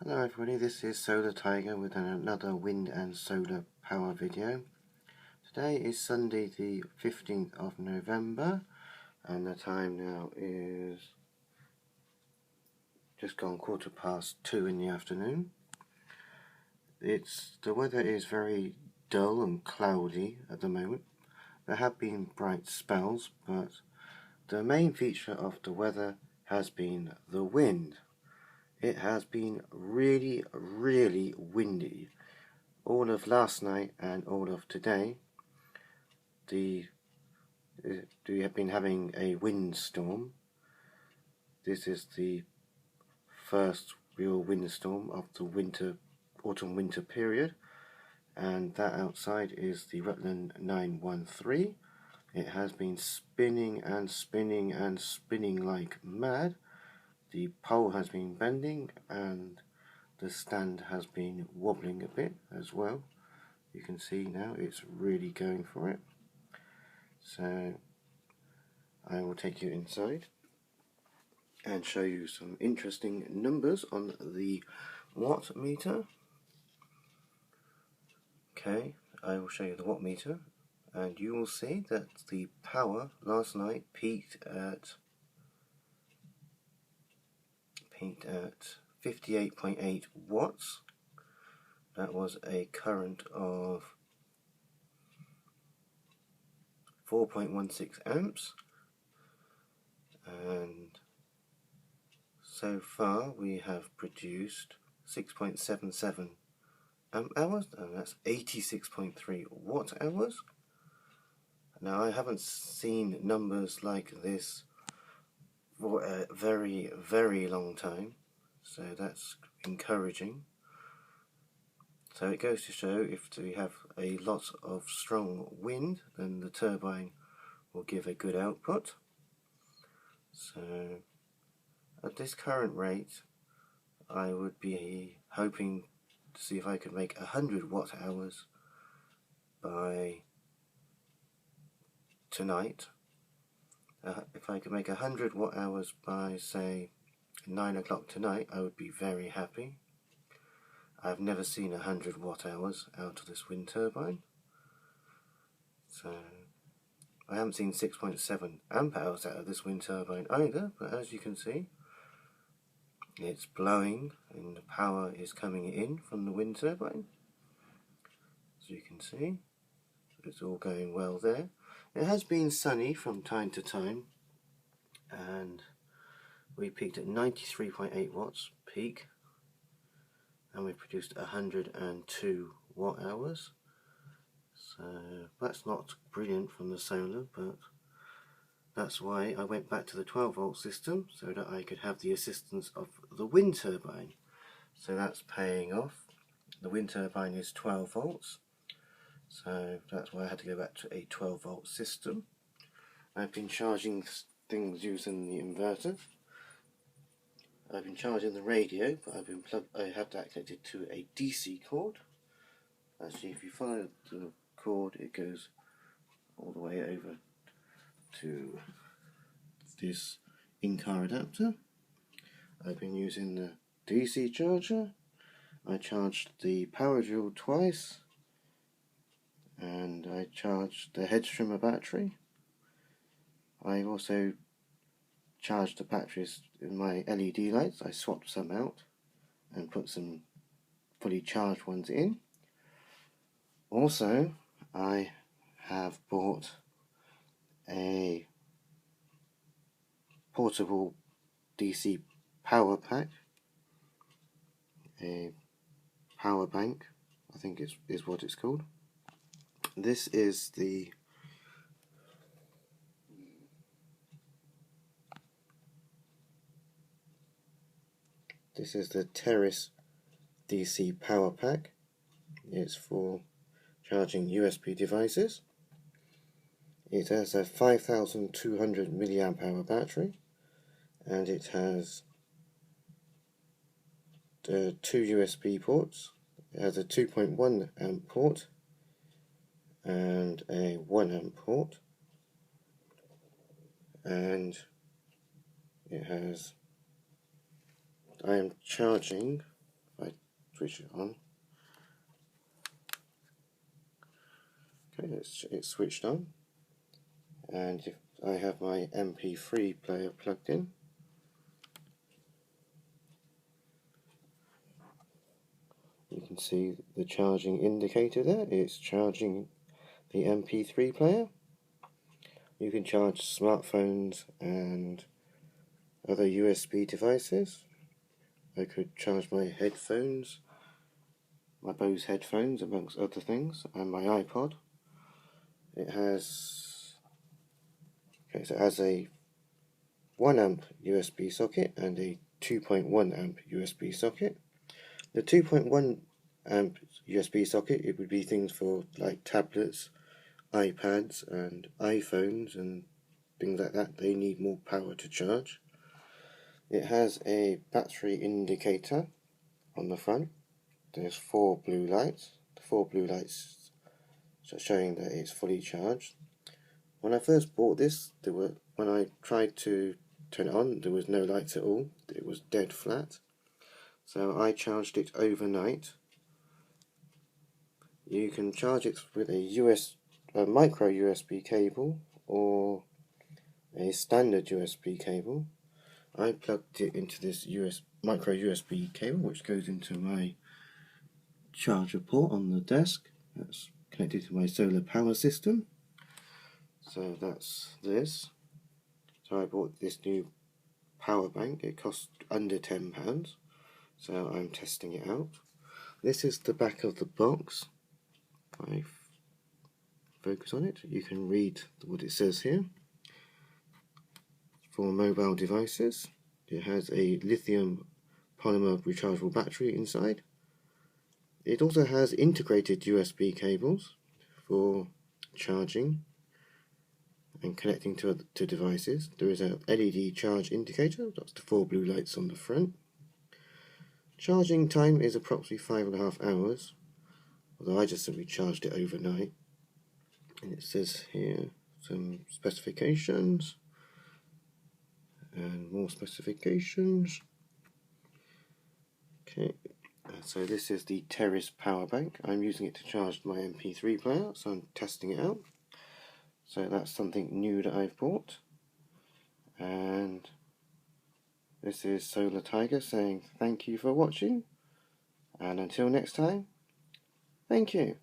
Hello everybody, this is Solar Tiger with another wind and solar power video. Today is Sunday the 15th of November and the time now is just gone 2:15 in the afternoon. The weather is very dull and cloudy at the moment. There have been bright spells, but the main feature of the weather has been the wind. It has been really windy. All of last night and all of today, we have been having a windstorm. This is the first real windstorm of the autumn-winter period, and that outside is the Rutland 913. It has been spinning and spinning and spinning like mad. The pole has been bending and the stand has been wobbling a bit as well. You can see now it's really going for it. So I will take you inside and show you some interesting numbers on the watt meter. Okay, I will show you the watt meter, and you will see that the power last night peaked at 58.8 watts. That was a current of 4.16 amps, and so far we have produced 6.77 amp hours, and that's 86.3 watt hours. Now I haven't seen numbers like this for a very long time, so that's encouraging. So it goes to show if we have a lot of strong wind, then the turbine will give a good output. So at this current rate, I would be hoping to see if I could make 100 watt hours by tonight. If I could make 100 watt hours by, say, 9 o'clock tonight, I would be very happy. I've never seen 100 watt hours out of this wind turbine. So I haven't seen 6.7 amp hours out of this wind turbine either, but as you can see, it's blowing and the power is coming in from the wind turbine. As you can see, it's all going well there. It has been sunny from time to time, and we peaked at 93.8 watts peak, and we produced 102 watt hours. So that's not brilliant from the solar, but that's why I went back to the 12 volt system, so that I could have the assistance of the wind turbine. So that's paying off. The wind turbine is 12 volts, so that's why I had to go back to a 12 volt system. I've been charging things using the inverter. I've been charging the radio, but I have that connected to a DC cord. Actually, if you follow the cord, it goes all the way over to this in-car adapter. I've been using the DC charger. I charged the power drill twice, and I charged the head trimmer battery. I also charged the batteries in my LED lights. I swapped some out and put some fully charged ones in. Also, I have bought a portable DC power pack, a power bank, I think is what it's called. This is the Terrace DC power pack. It's for charging USB devices. It has a 5200 milliamp hour battery, and it has two USB ports. It has a 2.1 amp port and a 1 amp port, and I am charging switch it on. Okay, it's switched on, and if I have my MP3 player plugged in, you can see the charging indicator there. It's charging the MP3 player. You can charge smartphones and other USB devices. I could charge my headphones, my Bose headphones amongst other things, and my iPod. It has a 1 amp USB socket and a 2.1 amp USB socket. The 2.1 amp USB socket, it would be things for like tablets, iPads and iPhones and things like that. They need more power to charge. It has a battery indicator on the front. There's 4 blue lights. The 4 blue lights showing that it's fully charged. When I first bought this, when I tried to turn it on, there was no lights at all. It was dead flat. So I charged it overnight. You can charge it with a micro USB cable or a standard USB cable. I plugged it into this micro USB cable, which goes into my charger port on the desk. That's connected to my solar power system. So that's this. So I bought this new power bank. It cost under £10. So I'm testing it out. This is the back of the box. If I focus on it, you can read what it says here. For mobile devices, it has a lithium polymer rechargeable battery inside. It also has integrated USB cables for charging and connecting to devices. There is an LED charge indicator, that's the 4 blue lights on the front. Charging time is approximately 5.5 hours, although I just simply charged it overnight. And it says here some specifications and more specifications. Okay, so this is the Terrace power bank. I'm using it to charge my MP3 player, so I'm testing it out. So that's something new that I've bought. And this is Solar Tiger saying thank you for watching, and until next time, thank you.